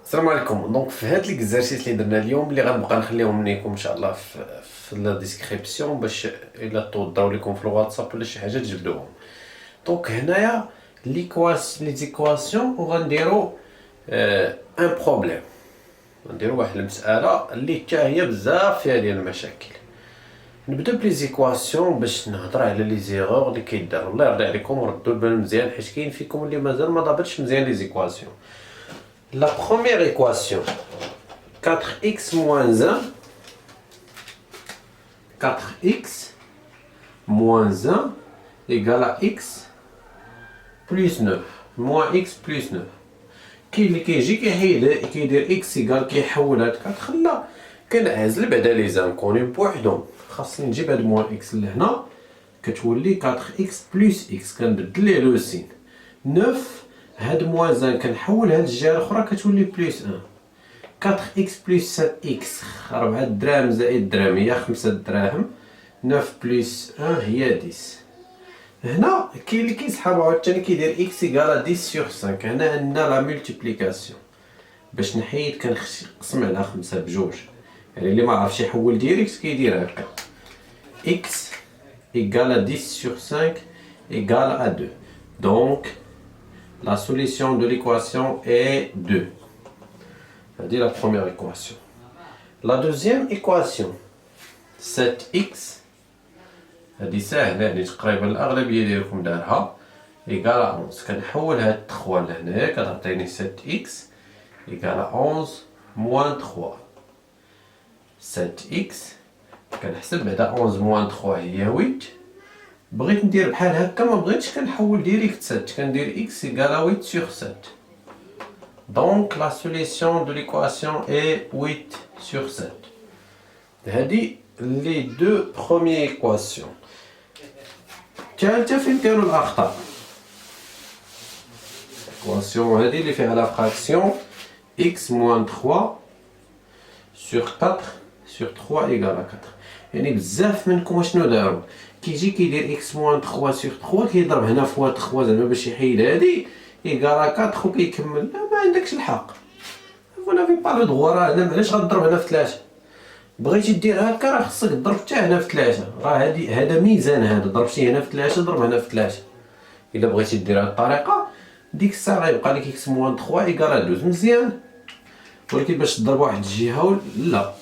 السلام عليكم. دونك في هاد ليكزارسيس اللي درنا اليوم اللي غنبقى نخليهم ليكم ان شاء الله في لا ديسكريبسيون باش الا توضاو لكم في الواتساب ولا شي حاجه تجبدوهم. دونك هنايا لي زيكواسيون وغنديرو ان بروبليم، غنديرو واحد المساله اللي حتى هي بزاف فيها ديال المشاكل. نبدا بلي زيكواسيون باش نهضر على لي زيغور اللي كيداروا. الله يرضي عليكم ردوا البال مزيان حيت كاين فيكم اللي مازال ما ضابطش مزيان لي زيكواسيون. La première équation, 4x moins 1, 4x moins 1 égale à x plus 9, moins x plus 9. كاين اللي كيجي كيدير x égale كيحول هاد 4 خلا كنعزل بعدا لي زانكوني بوحدهم. خاصني نجيب هاد موان x لهنا كتولي 4x plus x كنبدل ليه لو سين. 9 هاد موان 1 كنحول هاد الجهه الاخرى كتولي بليس 1. 4x بليس 7x 4 دراهم زائد درهم هي 5 دراهم. 9 بليس 1 هي 10. هنا كاين اللي كيسحب عاوتاني كيدير x ايكال 10 سور 5. هنا عندنا لا مولتيبليكاسيون باش نحيد كنقسم على 5 بجوج، يعني اللي ما عرفش يحول ديريكت كيدير هكا x ايكال 10 سور 5 ايكال 2. دونك la solution de l'équation est 2. C'est la première équation. La deuxième équation, 7x, هذه ساهلة يعني تقريبا الأغلبية ديالكم دارها، إيكال 11. كنحول هاد 3 لهنايا كتعطيني 7x إيكال 11 موان 3. 7x كنحسب بعدا 11 موان 3 هي 8. بغيت ندير بحال هكا ما بغيتش كنحول ديريكت 7 كندير x égale à 8 sur 7. Donc la solution de l'équation est 8 sur 7. هادي les deux premières équations. الثالثة فين كانوا الأخطاء؟ l'équation هادي اللي فيها la fraction x moins 3 sur 4 sur 3 égale à 4. يعني بزاف منكم شنو داروا؟ كيجي كيدير x موان 3 سور 3 كيضرب هنا فوا 3 زعما باش يحيد هادي ايكال 4 وكيكمل. لا ما عندكش الحق، فو نافي با لو دغوا. راه هنا علاش غضرب هنا في 3؟ بغيتي دير هكا راه خصك تضرب حتى هنا في 3. راه هذا ميزان، هذا ضربتي هنا في 3 ضرب هنا في 3. الا بغيتي دير هاد الطريقه ديك الساعه غيبقى لك x موان 3 ايكال 12 مزيان. ولكن باش تضرب واحد الجهه لا،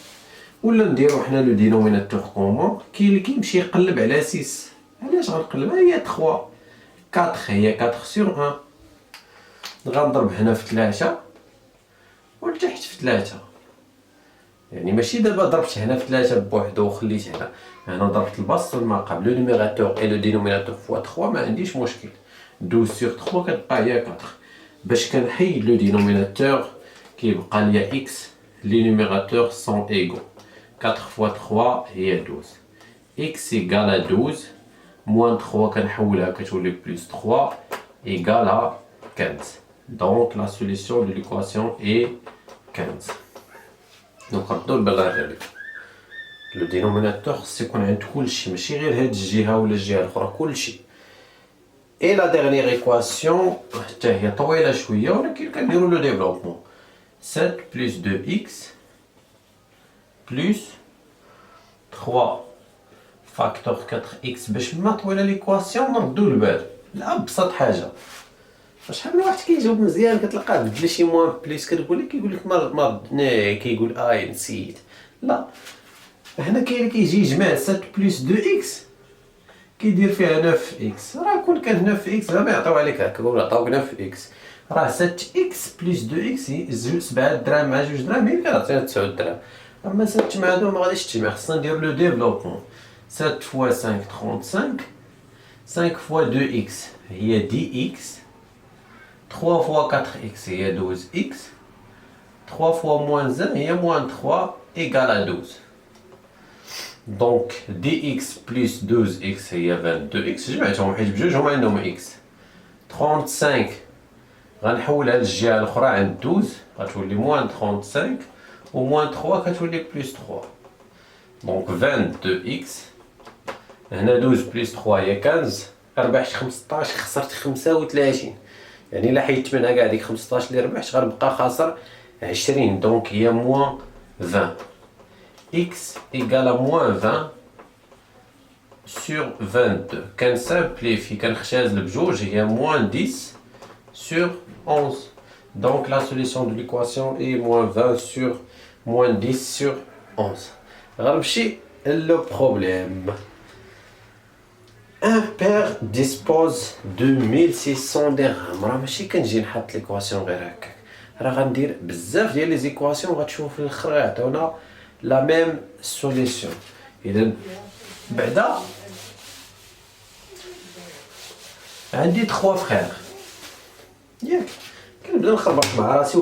ولا نديرو حنا لو دينوميناتور كومون. كاين اللي كيمشي يقلب على 6. علاش غنقلب؟ هي 3 4 هي 4 سور 1. غنضرب هنا في 3 ولتحت في 3. يعني ماشي دابا ضربت هنا في 3 بوحدو وخليت هنا ضربت البسط والمقام. لو نيميراتور اي لو دينوميناتور فوا 3 ما عنديش مشكل. 12 سور 3 كتبقى هي 4. باش كنحيد لو دينوميناتور كيبقى ليا x. لي نيميراتور سون ايغو. 4 fois 3 هي 12. x égale à 12 moins 3 كنحولها كتولي plus 3 égale à 15. Donc la solution de l'équation est 15. Donc نردو البال عليك لو دينوميناتور خص يكون عند كلشي ماشي غير هاد الجهه ولا الجهه الاخرى كلشي. اي لا ديرنيير ايكواسيون حتى هي طويله شويه ولكن كنديرو لو ديفلوبمون. 7 plus 2x plus 3 فاكتور 4x. باش ما طويله ليكواسيون نردو البال لابسط حاجه. شحال من واحد كيجاوب مزيان كتلقاه بدل شي موان بليس كتقول لك كيقول لك ما ردنا كيقول نسيت. لا هنا كاين اللي كيجي يجمع 7 بلس 2x كيدير فيها 9x. راه كون كان 9x ما يعطيو عليك هكا يقولوا عطاوك 9x. راه 7x بلس 2x 7 دراهم مع 2 دراهم هي كتعطينا 9 دراهم. اما 7 مع 2 ما غاديش تجمع. خصنا ندير لو ديفلوبمون. 7 fois 5 35. 5 fois 2x هي dx. 3 fois 4x هي 12x. 3 fois moins 1 هي moins 3 égale à 12. Donc dx plus 12x هي 22x. جمعتهم حيت بجوج هما عندهم x. 35 غنحولها للجهة الأخرى عند 12 غتولي moins 35 و moins 3 كتولي plus 3. Donc 22x. هنا 12 بلس 3 هي 15. ربحت 15 خسرت 35. يعني الا حيدت منها كاع ديك 15 اللي ربحت غنبقى خاسر 20 دونك هي موان 20. x égale à moins 20 sur 22. كنسامبليفي كنختزل بجوج هي moins 10 sur 11. Donc la solution de l'équation est moins 20 sur moins 10 sur 11. غنمشي le problème. Un père dispose de 1600 درهم. راه ماشي كنجي نحط ليكواسيون غير هكاك، راه غندير بزاف ديال لي زيكواسيون غتشوفوا في الاخر غيعطيونا لا ميم سوليسيون. اذا بعدا عندي 3 فخير ياك، كنبدا نخربق مع راسي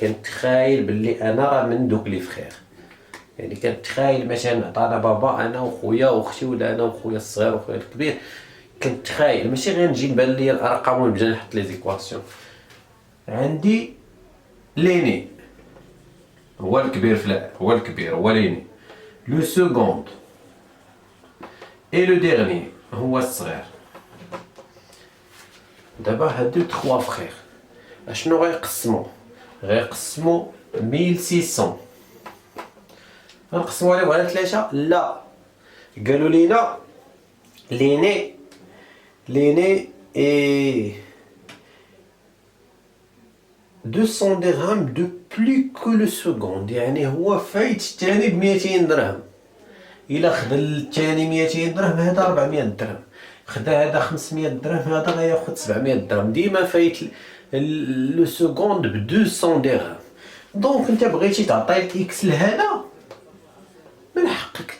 كنتخايل باللي انا راه من دوك لي فخير. يعني كنتخايل مثلا عطانا بابا انا وخويا واختي، ولا انا وخويا الصغير وخويا الكبير. كنتخايل ماشي غير نجي نبان ليا الارقام ونبدا نحط لي زيكواسيون. عندي ليني هو الكبير هو الكبير هو ليني، لو سكوند اي لو ديرني هو الصغير. دابا هادو 3 فخير اشنو غيقسمو 1600. غنقسمو عليهم على 3؟ لا، قالوا لينا ليني اي 200 درهم دو بلو كو لو سكوند، يعني هو فايت الثاني ب 200 درهم. الا خدا الثاني 200 درهم هذا 400 درهم، خدا هذا 500 درهم هذا غياخد 700 درهم. ديما فايت لو سكوند ب 200 درهم. دونك انت بغيتي تعطي الاكس لهذا من حقك.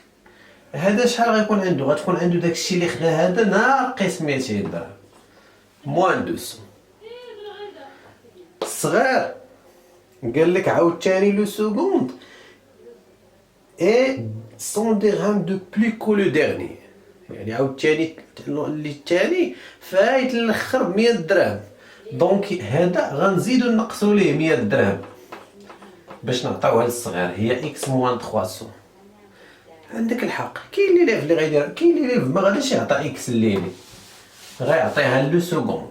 هذا شحال غيكون عنده؟ غتكون عنده داكشي اللي خدا هذا ناقص 200 درهم موان 200. الصغير قال لك عاوتاني لو سكوند اي 100 درهم دو بلو كو لو ديرني، يعني عاوتاني اللي الثاني فايت الاخر ب 100 درهم. دونك هذا غنزيدو نقصو ليه 100 درهم باش نعطيوها للصغير، هي اكس موان 300. عندك الحق. كاين اللي اللي غيدير، كاين اللي ما غاديش يعطي اكس الليني، غيعطيها لو سكوند.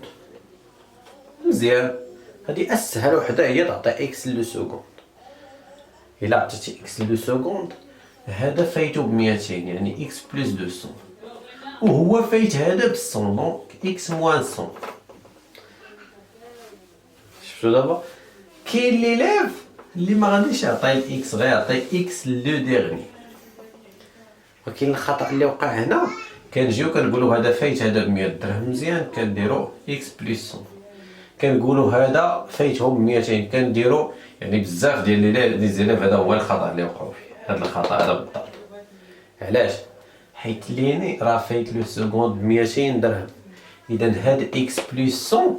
مزيان، هادي اسهل وحده هي تعطي اكس لو سكوند. الا عطيتي اكس لو سكوند هذا فايتو ب 200، يعني اكس بلس 200، وهو فايت هذا ب 100، دونك اكس موان 100. شفتو دابا؟ كاين اللي لاف اللي ما غاديش يعطي الاكس، غيعطي اكس لو ديرني. وكاين الخطا اللي وقع هنا، كنجيو كنقولوا هذا فايت هذا ب 100 درهم، مزيان كنديروا اكس بلس 100. كنقولوا هذا فايتهم 200، كنديروا يعني بزاف ديال لي زيليف. هذا هو الخطا اللي وقعوا فيه، هذا الخطا هذا بالضبط. علاش؟ حيت ليني راه فايت لو سكوند ب 200 درهم، اذا هاد اكس بلس 100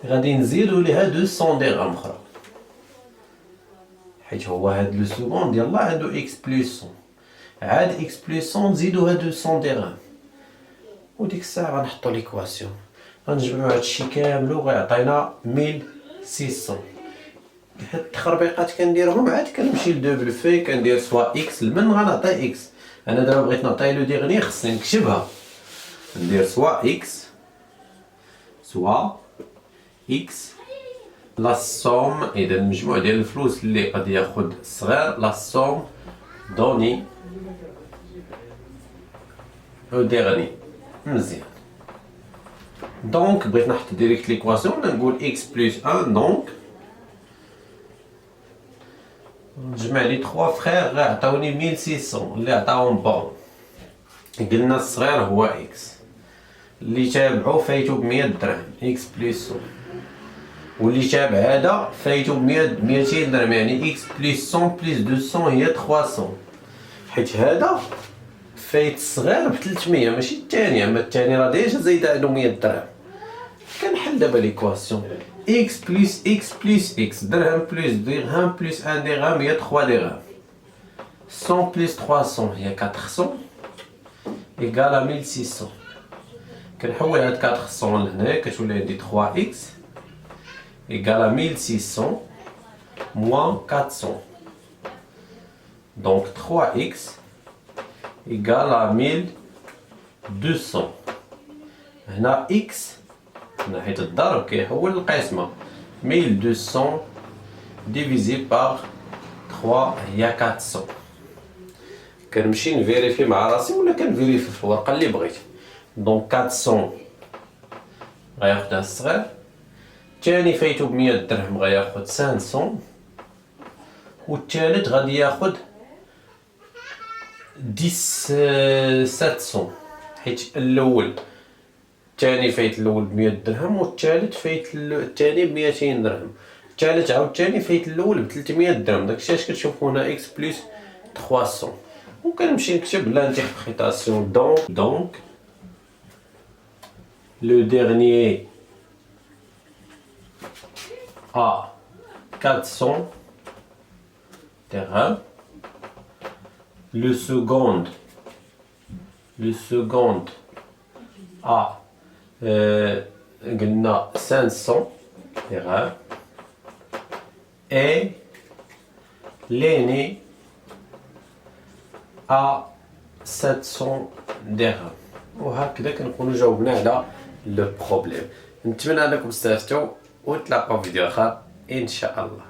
غادي نزيدو ليها 200 درهم اخرى، حيت هو هاد لو سكوند يلاه عنده اكس بلس 100، عاد اكس بلس 100 نزيدوها 200 درهم، وديك الساعه غنحطو ليكواسيون، غنجمعو هادشي كاملو غيعطينا 1600. هاد التخربيقات كنديرهم عاد كنمشي لدوبل في كندير سوا اكس لمن غنعطي اكس. انا دابا بغيت نعطي لو ديغني خصني نكتبها، ندير سوا اكس لا سوم، اذا المجموع ديال الفلوس اللي قد ياخد الصغير لا سوم دوني او ديغني. مزيان، دونك بغيت نحط ديريكت ليكواسيون، نقول اكس بلس 1، دونك نجمع لي 3 فخير غيعطيوني 1600 اللي عطاهم بون. قلنا الصغير هو اكس، اللي تابعو فايتو ب 100 درهم اكس بلس 1، واللي تابع هذا فايتو ب 200 درهم، يعني اكس بلس 100 بلس 200 هي 300، حيت هذا فايت الصغير ب 300 ماشي الثاني، اما الثاني راه ديجا زايده عنده 100 درهم. كنحل دابا ليكواسيون اكس بلس اكس درهم بلس درهم بلس 1 درهم هي 3 درهم، 100 بلس 300 هي 400 ايكالا 1600. كنحول هاد 400 لهنايا كتولي عندي 3 اكس ايكالا 1600 موان 400، دونك 3 اكس ايكالا 1200. هنا اكس ناحية الضرب كيحول للقسمة، 1200 divisé par 3 هي 400. كنمشي نفيريفي مع راسي ولا كنفيريفي في الورقه اللي بغيت. دونك 400 غياخدها الصغير، الثاني فايتو ب100 درهم غياخد 500، والثالث غادي ياخد 700 حيت الاول الثاني فايت الاول ب100 درهم والثالث فايت الثاني ب200 درهم، الثالث عاوتاني فايت الاول ب300 درهم. داكشي اش كتشوفو هنا اكس بلس 300. وكنمشي نكتب لانتربريتاسيون. دونك le dernier a 400 dirhams, le second a قلنا 500 dirhams et l'aîné a 700 درهم. وهكذا كنكونوا جاوبنا على لو بروبليم. نتمنى انكم استفدتوا، ونتلاقاو في فيديو اخر ان شاء الله.